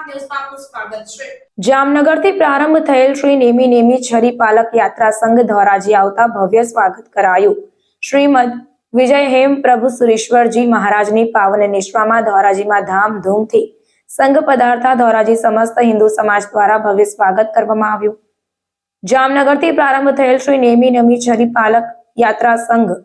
ન્યૂઝમાં આપનું સ્વાગત છે। જામનગરથી પ્રારંભ થયેલ શ્રી નેમી છરી પાલક યાત્રા સંઘ ધોરાજી આવતા ભવ્ય સ્વાગત કરાયું। શ્રીમદ વિજય હેમ પ્રભુ સુરેશ્વરજી મહારાજની પાવન નિશ્વામાં ધોરાજીમાં ધામધૂમથી સંઘ પધારતા ધોરાજી સમસ્ત હિન્દુ સમાજ દ્વારા ભવ્ય સ્વાગત કરવામાં આવ્યું। જામનગરથી પ્રારંભ થયેલ શ્રી નેમી છરી પાલક યાત્રા સંઘ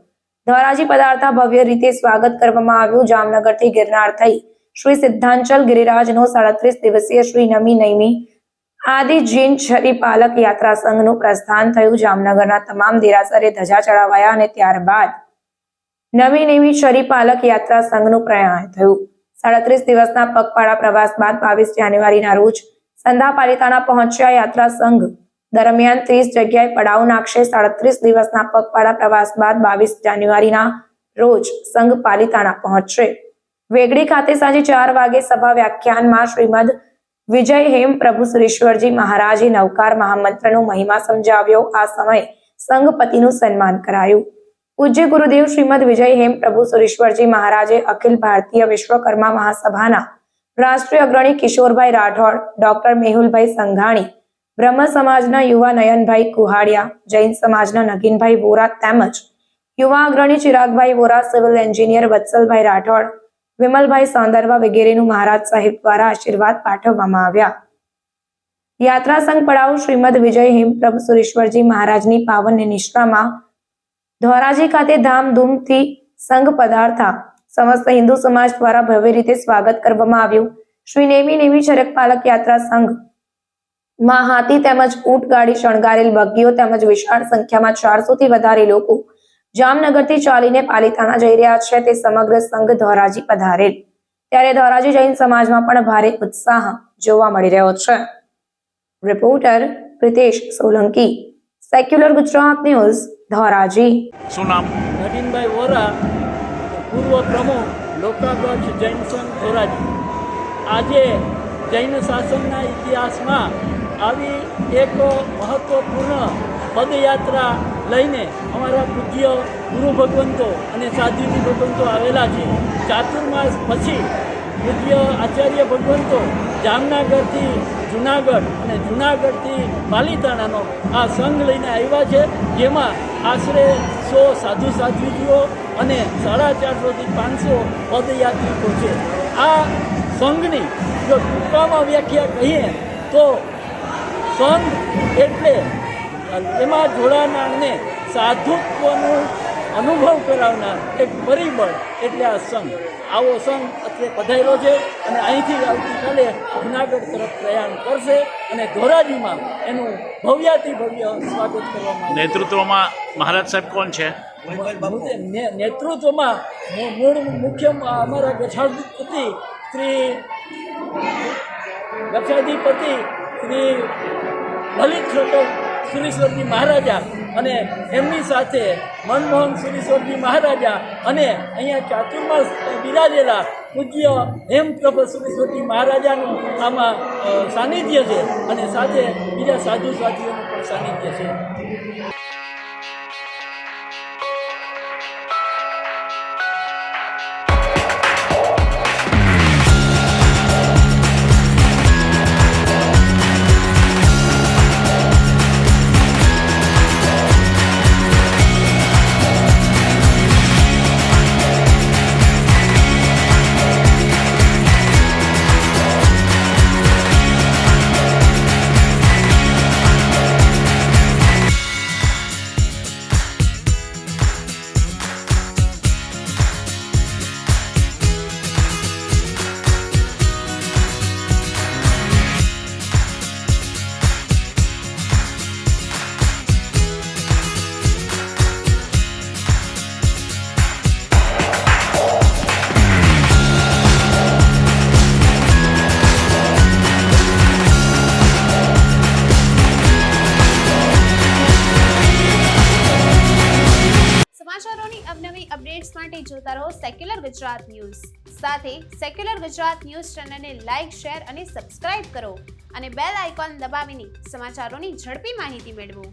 ધોરાજી પધારતા ભવ્ય રીતે સ્વાગત કરવામાં આવ્યું। જામનગરથી ગિરનાર થઈ શ્રી સિદ્ધાંચલ ગિરિરાજનો 37 દિવસીય શ્રી નમી આદિ જૈન છરી પાલક યાત્રા સંઘનું પ્રસ્થાન થયું। જામનગરના તમામ દેરાસરે ધજા ચડાવાયા અને ત્યારબાદ નમી છરી પાલક યાત્રા સંઘનું પ્રયાણ થયું। 37 દિવસના પગપાળા પ્રવાસ બાદ 22 જાન્યુઆરીના રોજ સંધા પાલિતાણા પહોંચ્યા। યાત્રા સંઘ દરમિયાન 30 જગ્યાએ પડાવ નાખશે। 37 દિવસના પગપાળા પ્રવાસ બાદ 22 જાન્યુઆરીના રોજ સંઘ પાલિતાણા પહોંચશે। વેગડી ખાતે સાંજે 4 વાગે સભા વ્યાખ્યાનમાં શ્રીમદ વિજય હેમ પ્રભુ સુરેશ્વરજી મહારાજે નવકાર મહામંત્રનો મહિમા સમજાવ્યો। આ સમયે સંઘપતિનું સન્માન કરાયું। પૂજ્ય ગુરુદેવ શ્રીમદ વિજય હેમ પ્રભુ સુરેશ્વરજી મહારાજે અખિલ ભારતીય વિશ્વકર્મા મહાસભાના રાષ્ટ્રીય અગ્રણી કિશોરભાઈ રાઠોડ, ડોક્ટર મેહુલભાઈ સંઘાણી, બ્રહ્મ સમાજના યુવા નયનભાઈ કુહાડિયા, જૈન સમાજના નગીનભાઈ વોરા તેમજ યુવા અગ્રણી ચિરાગભાઈ વોરા, સિવિલ એન્જિનિયર વત્સલભાઈ રાઠોડ, વિમલભાઈ સાંદરવા વગેરેનું મહારાજ સાહેબ દ્વારા આશીર્વાદ પાઠવવામાં આવ્યા। યાત્રા સંઘ પડાવ શ્રીમદ વિજય હેમ પ્રભુ સુરેશ્વરજી મહારાજની પાવન નિશ્રામાં ધોરાજી ખાતે ધામધૂમથી સંઘ પધારતા સમસ્ત હિન્દુ સમાજ દ્વારા ભવ્ય રીતે સ્વાગત કરવામાં આવ્યું। શ્રી નેમી છરી પાલક યાત્રા સંઘ માં હાથી તેમજ ઊંટ ગાડી શણગારેલ બગ્ગીઓ તેમજ વિશાળ સંખ્યામાં 400 થી વધારે લોકો જામનગરથી ચાલીને પાલિતાણા જઈ રહ્યા છે। તે સમગ્ર સંઘ ધોરાજી પધારેલ ત્યારે ધોરાજી જૈન સમાજમાં પણ ભારે ઉત્સાહ જોવા મળી રહ્યો છે। Reporter Pritesh Solanki, secular Gujarat news, Dhoraji. શું નામ? નગીનભાઈ વોરા, પૂર્વ પ્રમુખ લોકાગઢ જૈન સંઘ ધોરાજી। આજે જૈન શાસનના ઇતિહાસમાં આવી એક મહત્વપૂર્ણ પદયાત્રા લઈને અમારા પૂજ્ય ગુરુ ભગવંતો અને સાધ્વીજી ભગવંતો આવેલા છે। ચાતુર્માસ પછી પૂજ્ય આચાર્ય ભગવંતો જામનગરથી જુનાગઢ અને જુનાગઢથી પાલિતાણાનો આ સંઘ લઈને આવ્યા છે, જેમાં આશરે 100 સાધુ સાધ્વીજીઓ અને 450 થી 500 પદયાત્રિકો છે। આ સંઘની જો ટૂંકામાં વ્યાખ્યા કહીએ તો સંઘ એટલે એમાં જોડાનારને સાધુત્વનું અનુભવ કરાવનાર એક પરિબળ એટલે આ સંઘ। આવો સંઘ અત્યારે પધાર્યો છે અને અહીંથી આવતીકાલે જુનાગઢ તરફ પ્રયાણ કરશે અને ધોરાજીમાં એનું ભવ્યાતિ ભવ્ય સ્વાગત કરવામાં આવશે। નેતૃત્વમાં મહારાજ સાહેબ કોણ છે? નેતૃત્વમાં મૂળ મુખ્ય અમારા ગચ્છાધિપતિ શ્રી લલિત સુરેશ્વરજી મહારાજા અને એમની સાથે મનમોહન સુરેશ્વરજી મહારાજા અને અહીંયા ચાતુર્માસ બિરાજેલા પૂજ્ય હેમ પ્રભુ સુરેશ્વરજી મહારાજાનું આમાં સાનિધ્ય છે અને સાથે બીજા સાધુ સાધ્વીઓનું પણ સાનિધ્ય છે। સમાચારોની અવનવી અપડેટ્સ માટે જોતા રહો સેક્યુલર ગુજરાત ન્યૂઝ। સાથે સેક્યુલર ગુજરાત ન્યૂઝ ચેનલને લાઇક, શેર અને સબસ્ક્રાઇબ કરો અને બેલ આઇકોન દબાવીને સમાચારોની ઝડપી માહિતી મેળવો।